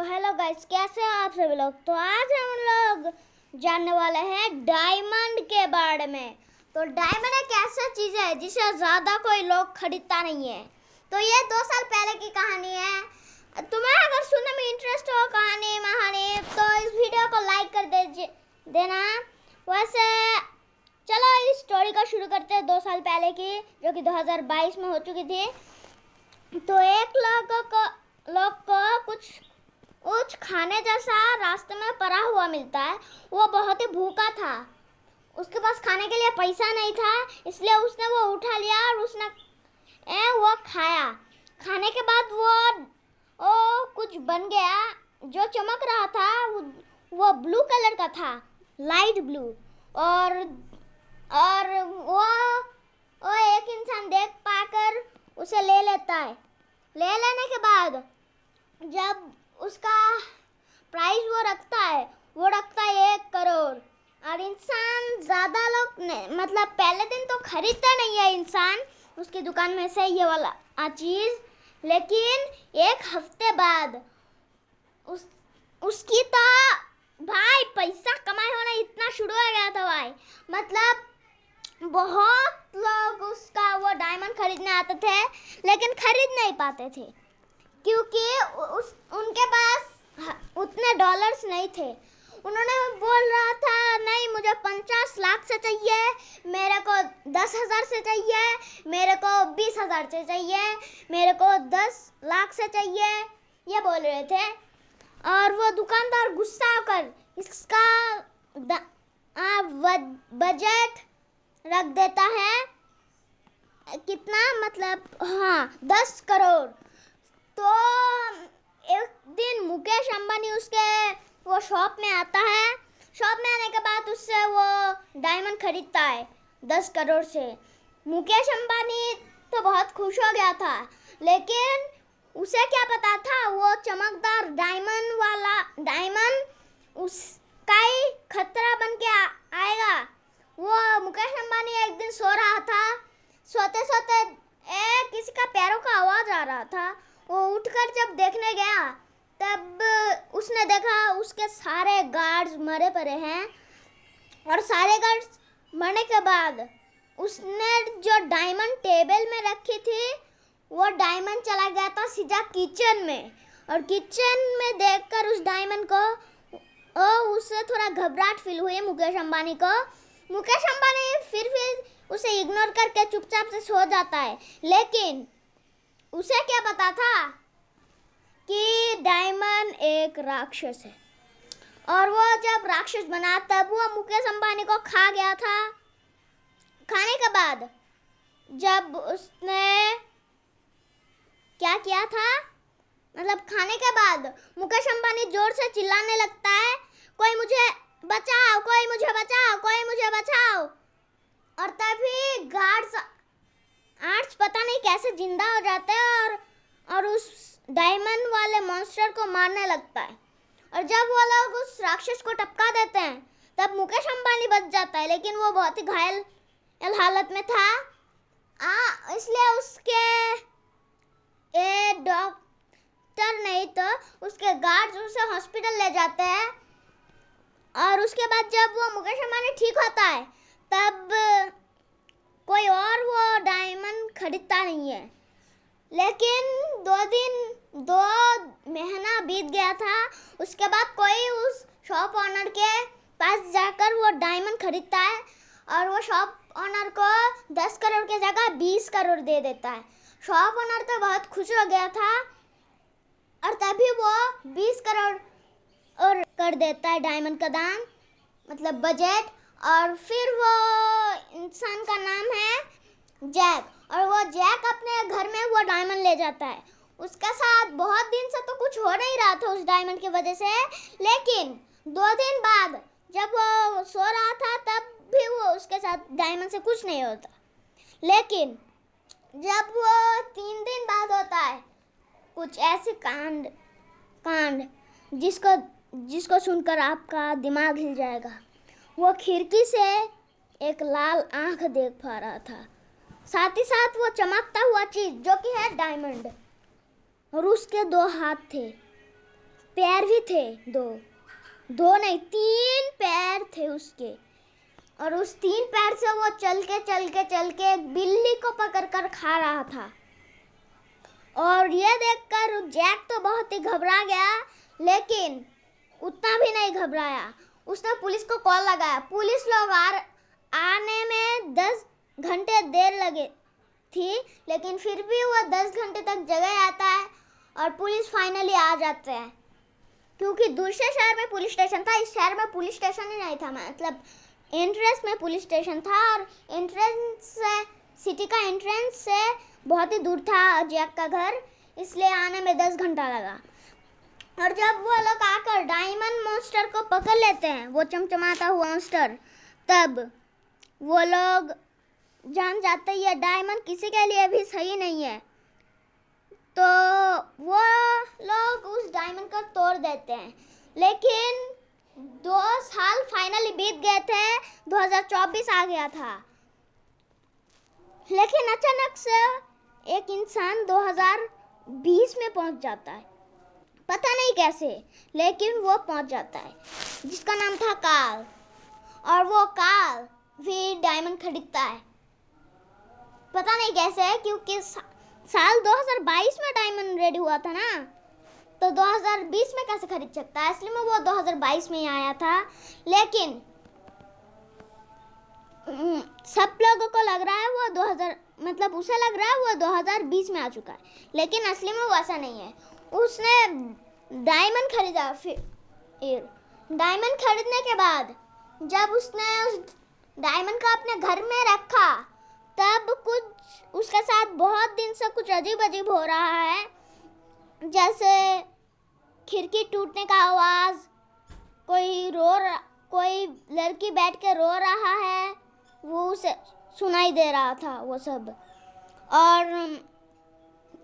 Hello guys, कैसे हैं आप सभी लोग। तो आज हम लोग जानने वाले हैं डायमंड के बारे में। तो डायमंड एक ऐसा चीज़ है जिसे ज़्यादा कोई लोग खरीदता नहीं है। तो ये 2 साल पहले की कहानी है। तुम्हें अगर सुनने में इंटरेस्ट हो कहानी महानी तो इस वीडियो को लाइक कर देना। वैसे चलो इस स्टोरी को शुरू करते हैं 2 साल पहले की, जो कि 2022 में हो चुकी थी। तो एक लोग को कुछ खाने जैसा रास्ते में पड़ा हुआ मिलता है। वो बहुत ही भूखा था, उसके पास खाने के लिए पैसा नहीं था, इसलिए उसने वो उठा लिया और उसने वो खाया। खाने के बाद वो कुछ बन गया जो चमक रहा था। वो ब्लू कलर का था, लाइट ब्लू। और वो एक इंसान देख पाकर उसे ले लेता है। ले लेने के बाद जब उसका प्राइस वो रखता है 1 करोड़। और इंसान ज़्यादा लोग मतलब पहले दिन तो खरीदता नहीं है इंसान उसकी दुकान में से ये वाला चीज़। लेकिन 1 हफ्ते बाद उसकी तो भाई पैसा कमाई होना इतना शुरू हो गया था भाई। मतलब बहुत लोग उसका वो डायमंड खरीदने आते थे, लेकिन खरीद नहीं पाते थे क्योंकि उनके पास उतने डॉलर्स नहीं थे। उन्होंने बोल रहा था नहीं, मुझे 50 लाख से चाहिए, मेरे को 10,000 से चाहिए, मेरे को 20,000 से चाहिए, मेरे को 10 लाख से चाहिए, ये बोल रहे थे। और वो दुकानदार गुस्सा होकर इसका बजट रख देता है कितना, मतलब 10 करोड़। तो एक दिन मुकेश अंबानी उसके वो शॉप में आता है। शॉप में आने के बाद उससे वो डायमंड खरीदता है 10 करोड़ से। मुकेश अंबानी तो बहुत खुश हो गया था, लेकिन उसे क्या पता था वो चमकदार डायमंड उसका ही खतरा बन के आएगा। वो मुकेश अंबानी एक दिन सो रहा था, सोते सोते किसी का पैरों का आवाज़ आ रहा था। वो उठकर जब देखने गया तब उसने देखा उसके सारे गार्ड्स मरे पड़े हैं। और सारे गार्ड्स मरने के बाद उसने जो डायमंड टेबल में रखी थी वो डायमंड चला गया था सीधा किचन में। और किचन में देखकर उस डायमंड को उससे थोड़ा घबराहट फील हुई मुकेश अंबानी को। मुकेश अंबानी फिर उसे इग्नोर करके चुपचाप से सो जाता है। लेकिन उसे क्या पता था कि डायमंड एक राक्षस है, और वो जब राक्षस बना तब वो मुकेश अंबानी को खा गया था। खाने के बाद जब उसने क्या किया था, मतलब खाने के बाद मुकेश अंबानी जोर से चिल्लाने लगता है, कोई मुझे बचाओ, कोई मुझे बचाओ, कोई मुझे बचाओ। और तभी गार्ड्स पता नहीं कैसे जिंदा हो जाते हैं और उस डायमंड वाले मॉन्स्टर को मारने लगता है। और जब वो लोग उस राक्षस को टपका देते हैं तब मुकेश अंबानी बच जाता है, लेकिन वो बहुत ही घायल हालत में था। इसलिए उसके डॉक्टर नहीं तो उसके गार्ड्स उसे हॉस्पिटल ले जाते हैं। और उसके बाद जब वो मुकेश अंबानी ठीक होता है तब कोई और वो डायमंड खरीदता नहीं है। लेकिन 2 महीना बीत गया था। उसके बाद कोई उस शॉप ऑनर के पास जाकर वो डायमंड खरीदता है और वो शॉप ऑनर को 10 करोड़ की जगह 20 करोड़ दे देता है। शॉप ऑनर तो बहुत खुश हो गया था और तभी वो 20 करोड़ और कर देता है डायमंड का दाम, मतलब बजट। और फिर वो इंसान का नाम है जैक, और वो जैक अपने घर में वो डायमंड ले जाता है। उसके साथ बहुत दिन से तो कुछ हो नहीं रहा था उस डायमंड की वजह से, लेकिन 2 दिन बाद जब वो सो रहा था तब भी वो उसके साथ डायमंड से कुछ नहीं होता। लेकिन जब वो 3 दिन बाद होता है कुछ ऐसे कांड जिसको सुनकर आपका दिमाग हिल जाएगा। वो खिड़की से एक लाल आंख देख पा रहा था, साथ ही साथ वो चमकता हुआ चीज जो कि है डायमंड, और उसके 2 हाथ थे। पैर भी थे, दो नहीं 3 पैर थे उसके। और उस 3 पैर से वो चल के एक बिल्ली को पकड़ कर खा रहा था। और ये देखकर जैक तो बहुत ही घबरा गया, लेकिन उतना भी नहीं घबराया। उसने पुलिस को कॉल लगाया। पुलिस लोग आने में 10 घंटे देर लगे थी, लेकिन फिर भी वो 10 घंटे तक जगह आता है और पुलिस फाइनली आ जाते हैं, क्योंकि दूसरे शहर में पुलिस स्टेशन था, इस शहर में पुलिस स्टेशन ही नहीं था। मतलब एंट्रेंस में पुलिस स्टेशन था और एंट्रेंस से, सिटी का एंट्रेंस से बहुत ही दूर था जैक का घर, इसलिए आने में 10 घंटा लगा। और जब वो लोग आकर डायमंड मॉन्स्टर को पकड़ लेते हैं, वो चमचमाता हुआ मॉन्स्टर, तब वो लोग जान जाते हैं ये डायमंड किसी के लिए भी सही नहीं है। तो वो लोग उस डायमंड को तोड़ देते हैं। लेकिन 2 साल फाइनली बीत गए थे, 2024 आ गया था। लेकिन अचानक से एक इंसान 2020 में पहुंच जाता है, पता नहीं कैसे, लेकिन वो पहुंच जाता है, जिसका नाम था कार्ल। और वो कार्ल भी डायमंड खरीदता है, पता नहीं कैसे, क्योंकि साल 2022 में डायमंड रेडी हुआ था ना, तो 2020 में कैसे खरीद सकता है, इसलिए वो 2022 में ही आया था। लेकिन सब लोगों को लग रहा है वो 2000, मतलब उसे लग रहा है वो 2020 में आ चुका है, लेकिन असली में वो ऐसा नहीं है। उसने डायमंड खरीदा। फिर डायमंड खरीदने के बाद जब उसने उस डायमंड को अपने घर में रखा, तब कुछ उसके साथ बहुत दिन से कुछ अजीब अजीब हो रहा है, जैसे खिड़की टूटने का आवाज़, कोई लड़की बैठ के रो रहा है, वो उसे सुनाई दे रहा था वो सब। और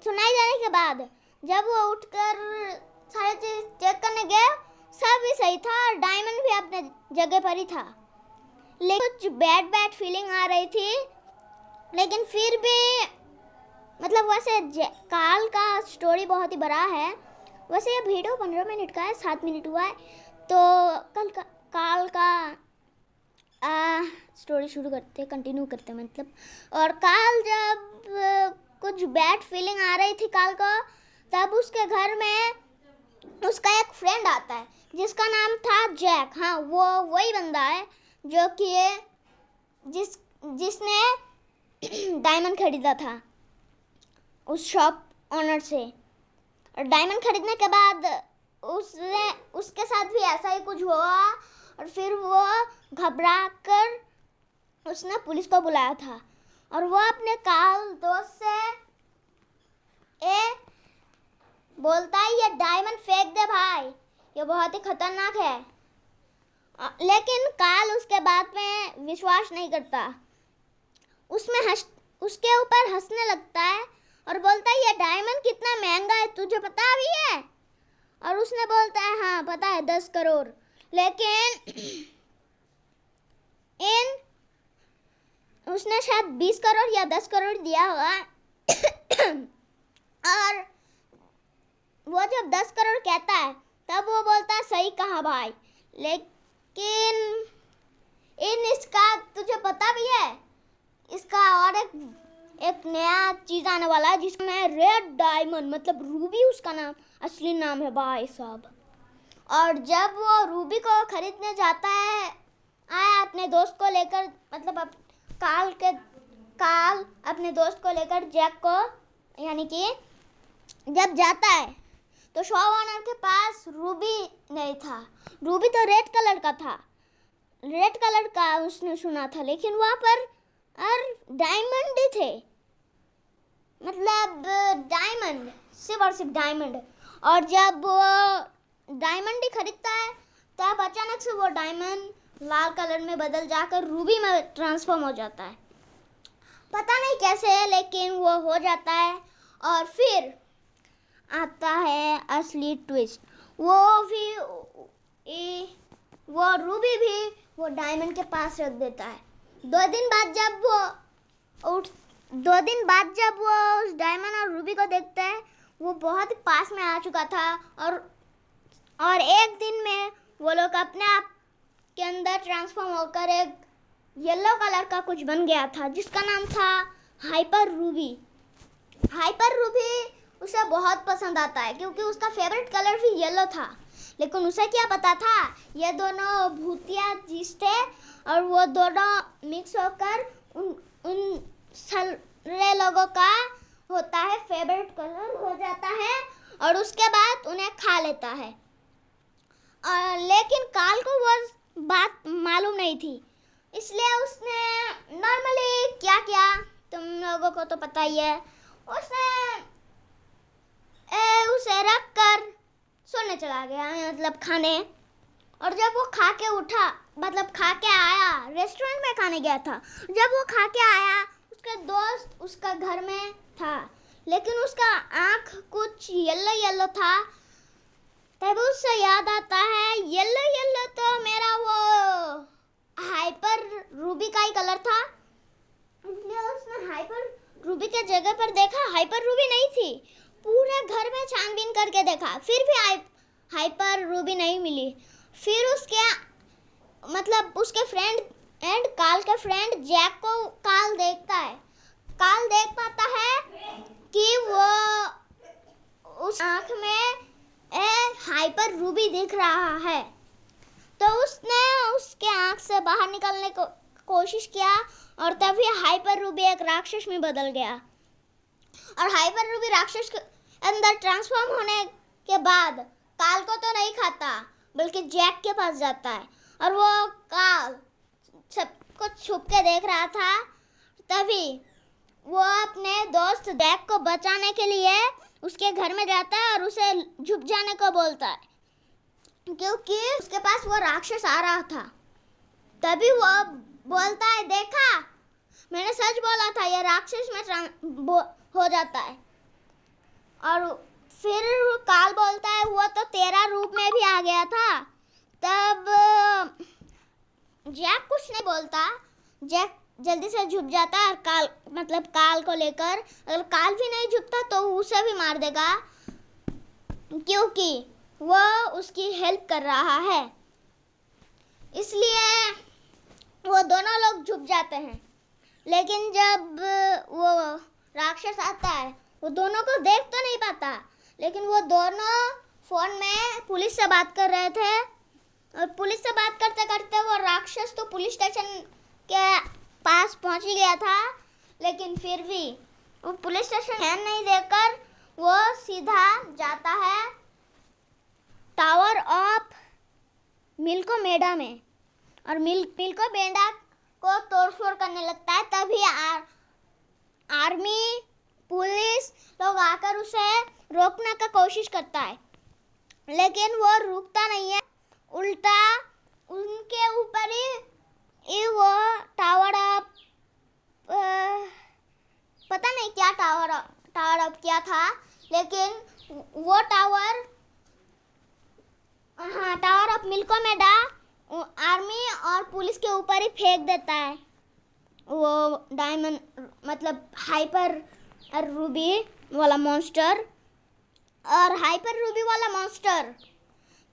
सुनाई देने के बाद जब वो उठकर सारी चीज़ चेक करने गया, सब भी सही था और डायमंड भी अपने जगह पर ही था। लेकिन कुछ बैड फीलिंग आ रही थी, लेकिन फिर भी मतलब वैसे काल का स्टोरी बहुत ही बड़ा है। वैसे ये वीडियो 15 मिनट का है, 7 मिनट हुआ है, तो काल का स्टोरी शुरू करते, कंटिन्यू करते मतलब। और काल जब कुछ बैड फीलिंग आ रही थी काल को, तब उसके घर में उसका एक फ्रेंड आता है जिसका नाम था जैक। हाँ, वो वही बंदा है जो कि जिसने डायमंड खरीदा था उस शॉप ओनर से। और डायमंड खरीदने के बाद उसके साथ भी ऐसा ही कुछ हुआ, और फिर वो घबरा कर उसने पुलिस को बुलाया था। और वो अपने काल दोस्त से बोलता है ये डायमंड फेंक दे भाई, ये बहुत ही खतरनाक है। लेकिन काल उसके बात में विश्वास नहीं करता, उसके ऊपर हंसने लगता है और बोलता है ये डायमंड कितना महंगा है, तुझे पता भी है? और उसने बोलता है हाँ पता है, 10 करोड़। लेकिन उसने शायद 20 करोड़ या 10 करोड़ दिया होगा। और वो जब 10 करोड़ कहता है तब वो बोलता है सही कहा भाई, लेकिन इसका तुझे पता भी है, इसका और एक नया चीज़ आने वाला है जिसमें रेड डायमंड, मतलब रूबी उसका नाम, असली नाम है भाई साहब। और जब वो रूबी को खरीदने जाता है, आया अपने दोस्त को लेकर, मतलब काल अपने दोस्त को लेकर जैक को, यानी कि जब जाता है तो शॉप ओनर के पास रूबी नहीं था। रूबी तो रेड कलर का था, रेड कलर का उसने सुना था, लेकिन वहाँ पर डायमंड ही थे, मतलब डायमंड, सिर्फ और सिर्फ डायमंड। और जब वो डायमंड ही खरीदता है तब अचानक से वो डायमंड लाल कलर में बदल जाकर रूबी में ट्रांसफॉर्म हो जाता है, पता नहीं कैसे, लेकिन वो हो जाता है। और फिर आता है असली ट्विस्ट, वो रूबी भी वो डायमंड के पास रख देता है। 2 दिन बाद जब वो उस डायमंड और रूबी को देखता है, वो बहुत पास में आ चुका था और और एक दिन में वो लोग अपने आप के अंदर ट्रांसफॉर्म होकर एक येलो कलर का कुछ बन गया था जिसका नाम था हाइपर रूबी। हाइपर रूबी उसे बहुत पसंद आता है क्योंकि उसका फेवरेट कलर भी येलो था। लेकिन उसे क्या पता था ये दोनों भूतिया चीज थे और वो दोनों मिक्स होकर उन सारे लोगों का होता है फेवरेट कलर हो जाता है और उसके बाद उन्हें खा लेता है। लेकिन काल को वो बात मालूम नहीं थी, इसलिए उसने नॉर्मली क्या किया तुम लोगों को तो पता ही है। उसने उसे रख कर सोने चला गया, मतलब खाने। और जब वो खा के उठा, मतलब खा के आया, रेस्टोरेंट में खाने गया था, जब वो खा के आया उसका दोस्त उसका घर में था लेकिन उसका आँख कुछ येलो येलो था। तब उससे याद आता है येलो येलो तो मेरा वो हाइपर रूबी का ही कलर था। इसलिए उसने हाइपर रूबी के जगह पर देखा, हाइपर रूबी नहीं थी। पूरे घर में छानबीन करके देखा, फिर भी हाइपर रूबी नहीं मिली। फिर उसके मतलब उसके फ्रेंड एंड काल के फ्रेंड जैक को काल देखता है। काल देख पाता है कि वो उस आँख में हाइपर रूबी दिख रहा है। तो उसने उसके आँख से बाहर निकलने को कोशिश किया और तभी हाइपर रूबी एक राक्षस में बदल गया। और हाइपर रूबी राक्षस के अंदर ट्रांसफॉर्म होने के बाद काल को तो नहीं खाता बल्कि जैक के पास जाता है और वो काल सब कुछ छुप के देख रहा था। तभी वो अपने दोस्त जैक को बचाने के लिए उसके घर में जाता है और उसे छुप जाने को बोलता है क्योंकि उसके पास वो राक्षस आ रहा था। तभी वो बोलता है देखा मैंने सच बोला था, ये राक्षस में हो जाता है। और फिर काल बोलता है वो तो तेरा रूप में भी आ गया था। तब जैक कुछ नहीं बोलता, जैक जल्दी से झुक जाता है और काल को लेकर, अगर काल भी नहीं झुकता तो उसे भी मार देगा क्योंकि वो उसकी हेल्प कर रहा है। इसलिए वो दोनों लोग झुक जाते हैं। लेकिन जब वो राक्षस आता है वो दोनों को देख तो नहीं पाता, लेकिन वो दोनों फोन में पुलिस से बात कर रहे थे और पुलिस से बात करते करते वो राक्षस तो पुलिस स्टेशन के पास पहुंच ही गया था। लेकिन फिर भी वो पुलिस स्टेशन ध्यान नहीं देकर वो सीधा जाता है टावर ऑफ मिल्को-मेडा में और मिल्को-मेडा को तोड़फोड़ करने लगता है। तभी आर्मी पुलिस लोग आकर उसे रोकने का कोशिश करता है लेकिन वो रुकता नहीं है, उल्टा उनके ऊपर ही वो टावर ऑफ पता नहीं क्या टावर ऑफ क्या था, लेकिन वो टावर ऑफ मिल्को-मेडा आर्मी और पुलिस के ऊपर ही फेंक देता है वो डायमंड, मतलब हाइपर रूबी वाला मॉन्स्टर। और हाइपर रूबी वाला मॉन्स्टर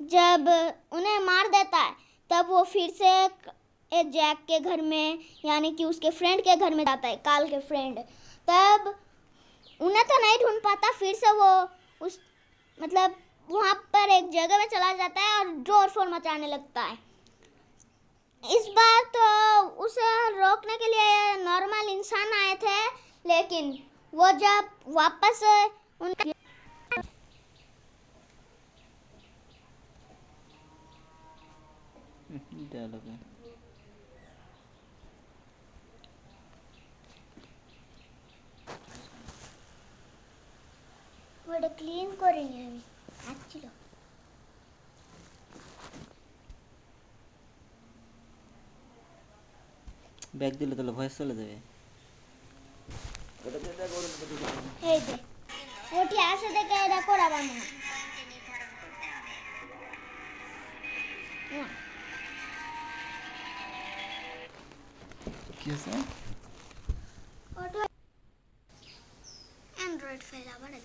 जब उन्हें मार देता है तब वो फिर से एक जैक के घर में, यानी कि उसके फ्रेंड के घर में जाता है, काल के फ्रेंड। तब उन्हें तो नहीं ढूंढ पाता, फिर से वो उस मतलब वहाँ पर एक जगह में चला जाता है और जोर शोर मचाने लगता है। इस बार तो उसे रोकने के लिए नॉर्मल इंसान आए थे, लेकिन वो जब वापस उनके वो क्लीन करेंगे अभी एक्चुअली ব্যাগ দিলে তাহলে ভয়েস চলে যাবে। हे दे वो ठिया से दे के रखो रवा में কি আছে? ऑटो एंड्रॉइड फैला बड़ा